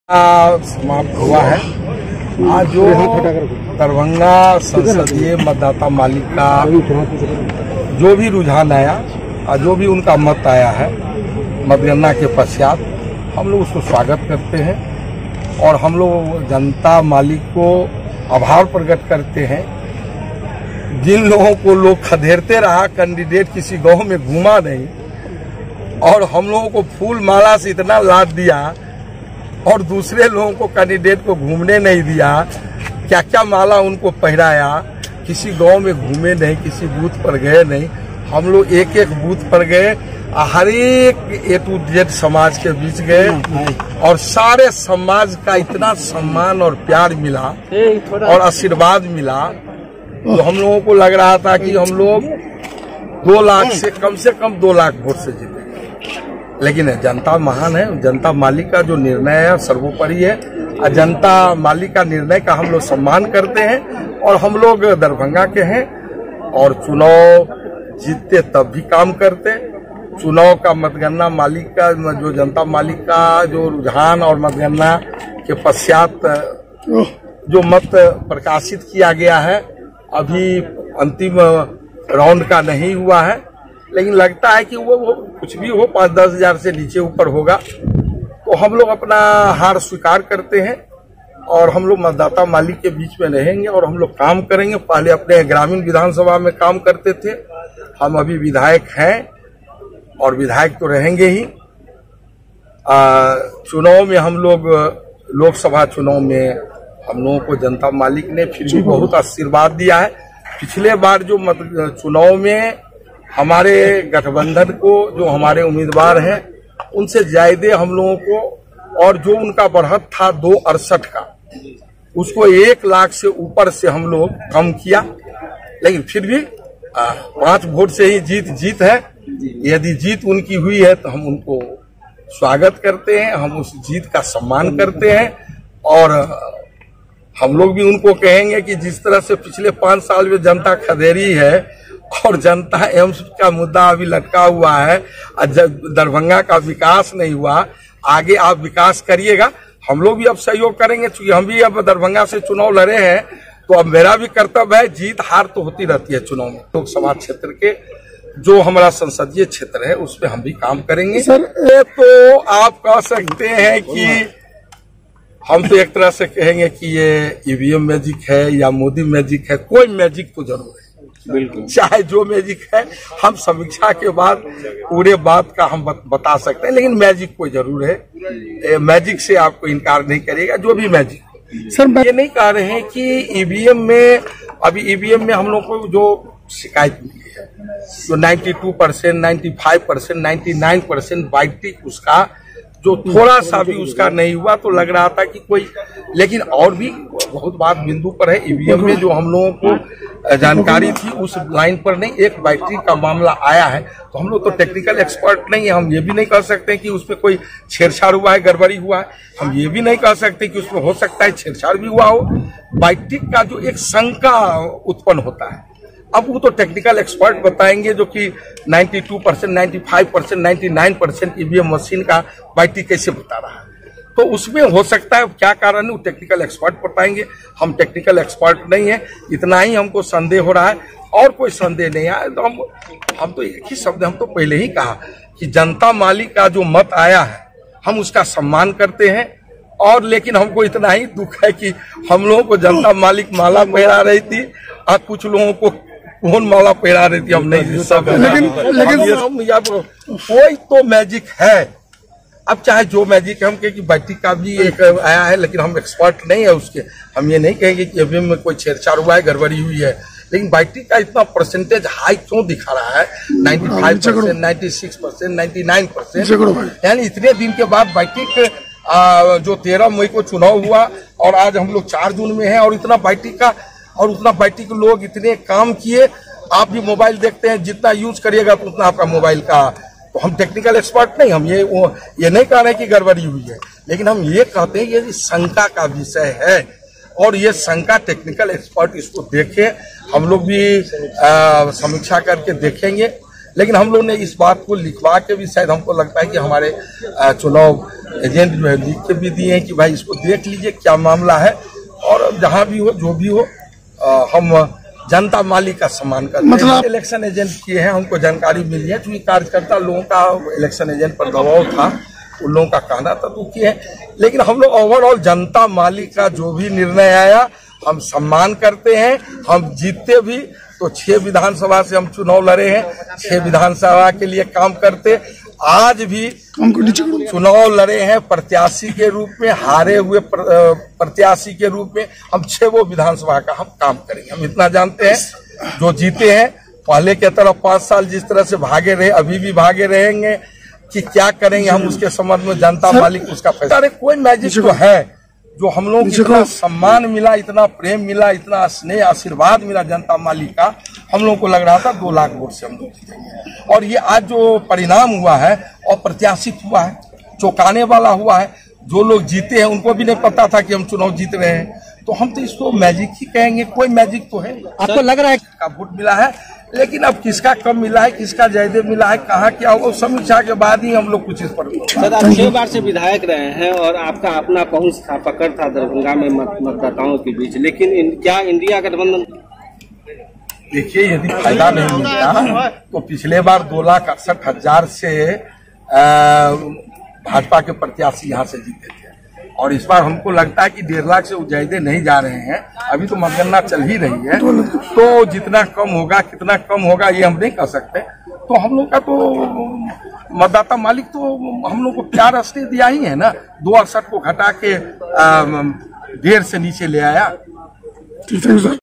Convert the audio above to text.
समाप्त हुआ है। आज जो दरभंगा संसदीय मतदाता मालिक का जो भी रुझान आया और जो भी उनका मत आया है मतगणना के पश्चात, हम लोग उसको स्वागत करते हैं और हम लोग जनता मालिक को आभार प्रकट करते हैं। जिन लोगों को लोग खदेड़ते रहा, कैंडिडेट किसी गांव में घूमा नहीं और हम लोगों को फूल माला से इतना लाद दिया और दूसरे लोगों को कैंडिडेट को घूमने नहीं दिया, क्या क्या माला उनको पहनाया, किसी गांव में घूमे नहीं, किसी बूथ पर गए नहीं। हम लोग एक एक बूथ पर गए, हर एक A to Z समाज के बीच गए और सारे समाज का इतना सम्मान और प्यार मिला और आशीर्वाद मिला। तो हम लोगों को लग रहा था कि हम लोग 2 लाख से कम 2 लाख वोट से जीतेंगे, लेकिन जनता महान है। जनता मालिक का जो निर्णय है सर्वोपरि है। जनता मालिक का निर्णय का हम लोग सम्मान करते हैं और हम लोग दरभंगा के हैं और चुनाव जीतते तब भी काम करते। चुनाव का मतगणना मालिक का जो जनता मालिक का जो रुझान और मतगणना के पश्चात जो मत प्रकाशित किया गया है, अभी अंतिम राउंड का नहीं हुआ है, लेकिन लगता है कि वो कुछ भी हो 5-10 हजार से नीचे ऊपर होगा। तो हम लोग अपना हार स्वीकार करते हैं और हम लोग मतदाता मालिक के बीच में रहेंगे और हम लोग काम करेंगे। पहले अपने ग्रामीण विधानसभा में काम करते थे, हम अभी विधायक हैं और विधायक तो रहेंगे ही। चुनाव में हम लोग लोकसभा चुनाव में हम लोगों को जनता मालिक ने फिर भी बहुत आशीर्वाद दिया है। पिछले बार जो चुनाव में हमारे गठबंधन को जो हमारे उम्मीदवार हैं उनसे ज्यादा हम लोगों को, और जो उनका बढ़त था 268 का, उसको 1 लाख से ऊपर से हम लोग कम किया, लेकिन फिर भी 5 वोट से ही जीत है। यदि जीत उनकी हुई है तो हम उनको स्वागत करते हैं, हम उस जीत का सम्मान करते हैं और हम लोग भी उनको कहेंगे कि जिस तरह से पिछले 5 साल में जनता खदेड़ी है और जनता एम्स का मुद्दा अभी लटका हुआ है, दरभंगा का विकास नहीं हुआ, आगे आप विकास करिएगा। हम लोग भी अब सहयोग करेंगे, क्योंकि हम भी अब दरभंगा से चुनाव लड़े हैं, तो अब मेरा भी कर्तव्य है। जीत हार तो होती रहती है चुनाव में। लोकसभा क्षेत्र के जो हमारा संसदीय क्षेत्र है उसमें हम भी काम करेंगे। सर, ये तो आप कह सकते हैं कि हम तो एक तरह से कहेंगे कि ये EVM मैजिक है या मोदी मैजिक है। कोई मैजिक तो जरूर है, बिल्कुल, चाहे जो मैजिक है हम समीक्षा के बाद पूरे बात का हम बता सकते हैं, लेकिन मैजिक कोई जरूर है। मैजिक से आपको इनकार नहीं करेगा जो भी मैजिक। सर, ये नहीं कह रहे हैं कि EVM में, अभी EVM में हम लोग को जो शिकायत मिली है, जो 92%, 95%, 99% बाइटिक उसका जो थोड़ा सा भी उसका नहीं हुआ, तो लग रहा था कि कोई, लेकिन और भी बहुत बात बिंदु पर है। EVM में जो हम लोगों को जानकारी थी उस लाइन पर नहीं, एक बैटरी का मामला आया है, तो हम लोग तो टेक्निकल एक्सपर्ट नहीं है, हम ये भी नहीं कह सकते कि उसमें कोई छेड़छाड़ हुआ है, गड़बड़ी हुआ है। हम ये भी नहीं कह सकते कि उसमें हो सकता है छेड़छाड़ भी हुआ हो। बैटरी का जो एक शंका उत्पन्न होता है, अब वो तो टेक्निकल एक्सपर्ट बताएंगे, जो कि 92%, 95%, 99% EVM मशीन का बैटरी कैसे बता रहा है। तो उसमें हो सकता है क्या कारण है, वो टेक्निकल एक्सपर्ट बताएंगे। हम टेक्निकल एक्सपर्ट नहीं है, इतना ही हमको संदेह हो रहा है और कोई संदेह नहीं है। तो हम तो एक ही शब्द, हम तो पहले ही कहा कि जनता मालिक का जो मत आया है हम उसका सम्मान करते हैं। और लेकिन हमको इतना ही दुख है कि हम लोगों को जनता मालिक माला पहरा रही थी और कुछ लोगों को कौन माला पहरा रही थी हम नहीं सब, लेकिन कोई तो मैजिक है। अब चाहे जो मैजिक है, हम कहें कि बैटरी का भी एक आया है, लेकिन हम एक्सपर्ट नहीं है उसके। हम ये नहीं कहेंगे कि EVM में कोई छेड़छाड़ हुआ है, गड़बड़ी हुई है, लेकिन बैटरी का इतना परसेंटेज हाई क्यों दिखा रहा है, 95%, 96%, 99%, यानी इतने दिन के बाद बैटरी जो 13 मई को चुनाव हुआ और आज हम लोग 4 जून में हैं और इतना बैटरी का और उतना बैटरी के लोग इतने काम किए। आप भी मोबाइल देखते हैं, जितना यूज करिएगा तो उतना आपका मोबाइल का, तो हम टेक्निकल एक्सपर्ट नहीं, हम ये नहीं कह रहे कि गड़बड़ी हुई है, लेकिन हम ये कहते हैं ये शंका का विषय है और ये शंका टेक्निकल एक्सपर्ट इसको देखें। हम लोग भी समीक्षा करके देखेंगे, लेकिन हम लोग ने इस बात को लिखवा के भी शायद हमको लगता है कि हमारे चुनाव एजेंट जो है लिख के भी दिए हैं कि भाई इसको देख लीजिए क्या मामला है, और जहां भी हो जो भी हो हम जनता मालिक का सम्मान करते हैं। मतलब इलेक्शन एजेंट किए हैं, हमको जानकारी मिली है, क्योंकि कार्यकर्ता लोगों का इलेक्शन एजेंट पर दबाव था, उन लोगों का कहना था तो किए हैं। लेकिन हम लोग ओवरऑल जनता मालिक का जो भी निर्णय आया हम सम्मान करते हैं। हम जीतते भी तो 6 विधानसभा से हम चुनाव लड़े हैं, 6 विधानसभा के लिए काम करते, आज भी चुनाव लड़े हैं प्रत्याशी के रूप में, हारे हुए प्रत्याशी के रूप में। हम 6 विधानसभा का हम काम करेंगे। हम इतना जानते हैं जो जीते हैं पहले के तरह 5 साल जिस तरह से भागे रहे अभी भी भागे रहेंगे। कि क्या करेंगे हम उसके संबंध में जनता मालिक उसका फैसला। अरे कोई मैजिक तो है जो हम लोग इतना सम्मान मिला, इतना प्रेम मिला, इतना स्नेह आशीर्वाद मिला जनता मालिक का, हम लोगों को लग रहा था 2 लाख वोट से हम लोग जीतेंगे। और ये आज जो परिणाम हुआ है अप्रत्याशित हुआ है, चौंकाने वाला हुआ है। जो लोग जीते हैं उनको भी नहीं पता था कि हम चुनाव जीत रहे हैं, तो हम तो इसको मैजिक ही कहेंगे। कोई मैजिक तो है। आपको लग रहा है का वोट मिला है, लेकिन अब किसका कम मिला है, किसका ज्यादा मिला है, कहाँ क्या होगा, समीक्षा के बाद ही हम लोग कुछ इस पर। सर, आप 6 बार से विधायक रहे हैं और आपका अपना पहुंच था, पकड़ था दरभंगा में मतदाताओं के बीच, लेकिन क्या इंडिया गठबंधन, देखिए यदि फायदा नहीं मिलता तो पिछले बार 2,68,000 से भाजपा के प्रत्याशी यहाँ से जीते थे, और इस बार हमको लगता है कि 1.5 लाख से ज्यादा नहीं जा रहे हैं। अभी तो मतगणना चल ही रही है, तो जितना कम होगा कितना कम होगा ये हम नहीं कह सकते। तो हम लोग का तो मतदाता मालिक तो हम लोग को प्यार स्नेह दिया ही है ना। 268 को घटा के 1.5 से नीचे ले आया।